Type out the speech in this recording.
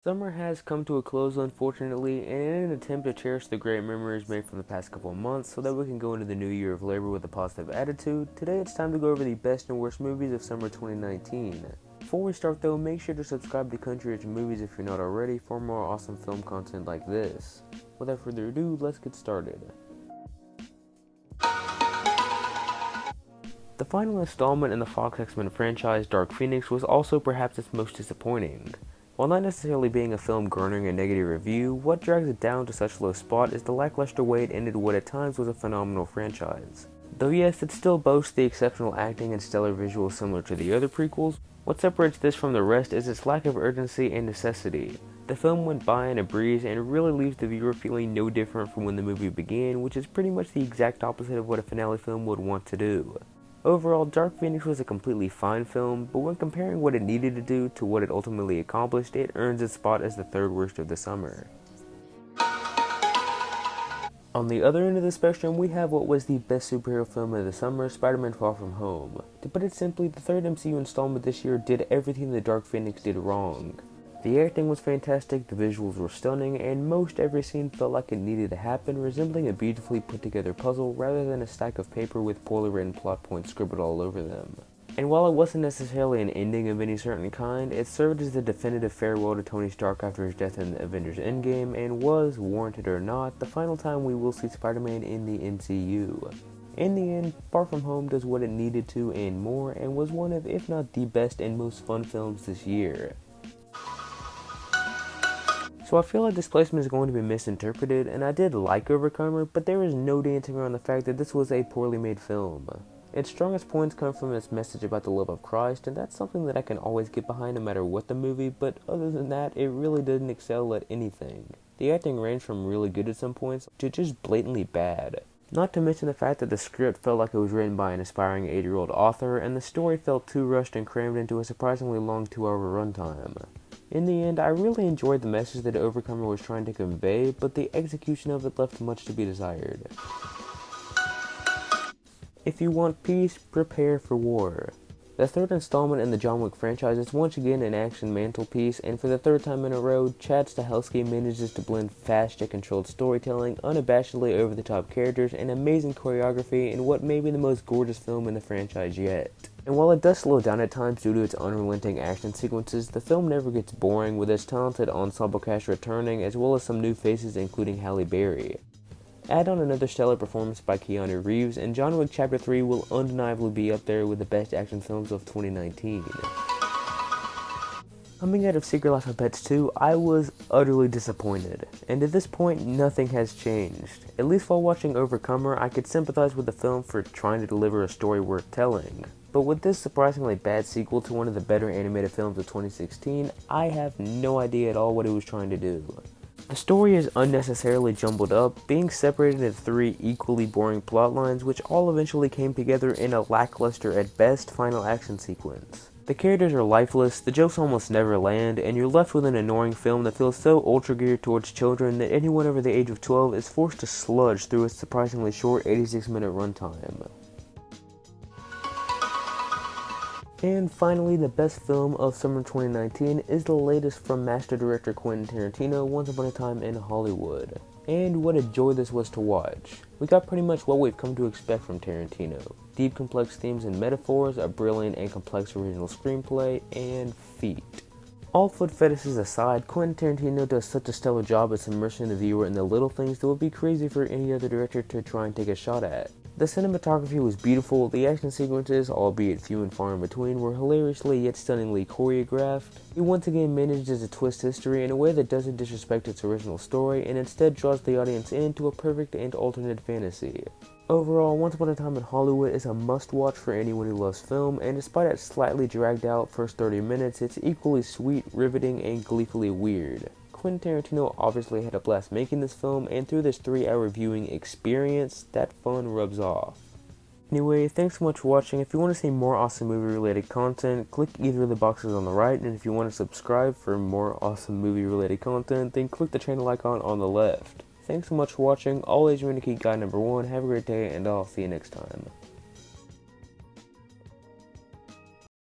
Summer has come to a close, unfortunately, and in an attempt to cherish the great memories made from the past couple of months so that we can go into the new year of labor with a positive attitude, today it's time to go over the best and worst movies of summer 2019. Before we start though, make sure to subscribe to Country Rich Movies if you're not already for more awesome film content like this. Without further ado, let's get started. The final installment in the Fox X-Men franchise, Dark Phoenix, was also perhaps its most disappointing. While not necessarily being a film garnering a negative review, what drags it down to such a low spot is the lackluster way it ended what at times was a phenomenal franchise. Though yes, it still boasts the exceptional acting and stellar visuals similar to the other prequels, what separates this from the rest is its lack of urgency and necessity. The film went by in a breeze and really leaves the viewer feeling no different from when the movie began, which is pretty much the exact opposite of what a finale film would want to do. Overall, Dark Phoenix was a completely fine film, but when comparing what it needed to do to what it ultimately accomplished, it earns its spot as the third worst of the summer. On the other end of the spectrum, we have what was the best superhero film of the summer, Spider-Man Far From Home. To put it simply, the third MCU installment this year did everything that Dark Phoenix did wrong. The acting was fantastic, the visuals were stunning, and most every scene felt like it needed to happen, resembling a beautifully put together puzzle rather than a stack of paper with poorly written plot points scribbled all over them. And while it wasn't necessarily an ending of any certain kind, it served as the definitive farewell to Tony Stark after his death in Avengers Endgame, and was, warranted or not, the final time we will see Spider-Man in the MCU. In the end, Far From Home does what it needed to and more, and was one of, if not the best and most fun films this year. So I feel like this placement is going to be misinterpreted, and I did like Overcomer, but there is no dancing around the fact that this was a poorly made film. Its strongest points come from its message about the love of Christ, and that's something that I can always get behind no matter what the movie, but other than that, it really didn't excel at anything. The acting ranged from really good at some points to just blatantly bad. Not to mention the fact that the script felt like it was written by an aspiring 8-year-old author, and the story felt too rushed and crammed into a surprisingly long 2-hour runtime. In the end, I really enjoyed the message that Overcomer was trying to convey, but the execution of it left much to be desired. If you want peace, prepare for war. The third installment in the John Wick franchise is once again an action mantelpiece, and for the third time in a row, Chad Stahelski manages to blend fast yet controlled storytelling, unabashedly over-the-top characters, and amazing choreography in what may be the most gorgeous film in the franchise yet. And while it does slow down at times due to its unrelenting action sequences, the film never gets boring, with its talented ensemble cast returning, as well as some new faces including Halle Berry. Add on another stellar performance by Keanu Reeves, and John Wick Chapter 3 will undeniably be up there with the best action films of 2019. Coming out of Secret Life of Pets 2, I was utterly disappointed, and at this point, nothing has changed. At least while watching Overcomer, I could sympathize with the film for trying to deliver a story worth telling. But with this surprisingly bad sequel to one of the better animated films of 2016, I have no idea at all what it was trying to do. The story is unnecessarily jumbled up, being separated into 3 equally boring plotlines which all eventually came together in a lackluster at best final action sequence. The characters are lifeless, the jokes almost never land, and you're left with an annoying film that feels so ultra geared towards children that anyone over the age of 12 is forced to sludge through its surprisingly short 86-minute runtime. And finally, the best film of summer 2019 is the latest from master director Quentin Tarantino, Once Upon a Time in Hollywood. And what a joy this was to watch. We got pretty much what we've come to expect from Tarantino. Deep complex themes and metaphors, a brilliant and complex original screenplay, and feet. All foot fetishes aside, Quentin Tarantino does such a stellar job at submersing the viewer in the little things that would be crazy for any other director to try and take a shot at. The cinematography was beautiful, the action sequences, albeit few and far in between, were hilariously yet stunningly choreographed. He once again manages to twist history in a way that doesn't disrespect its original story, and instead draws the audience into a perfect and alternate fantasy. Overall, Once Upon a Time in Hollywood is a must-watch for anyone who loves film, and despite its slightly dragged out first 30 minutes, it's equally sweet, riveting, and gleefully weird. Quentin Tarantino obviously had a blast making this film, and through this 3-hour viewing experience, that fun rubs off. Anyway, thanks so much for watching. If you want to see more awesome movie related content, click either of the boxes on the right, and if you want to subscribe for more awesome movie related content, then click the channel icon on the left. Thanks so much for watching. Always remember to keep guide number 1. Have a great day, and I'll see you next time.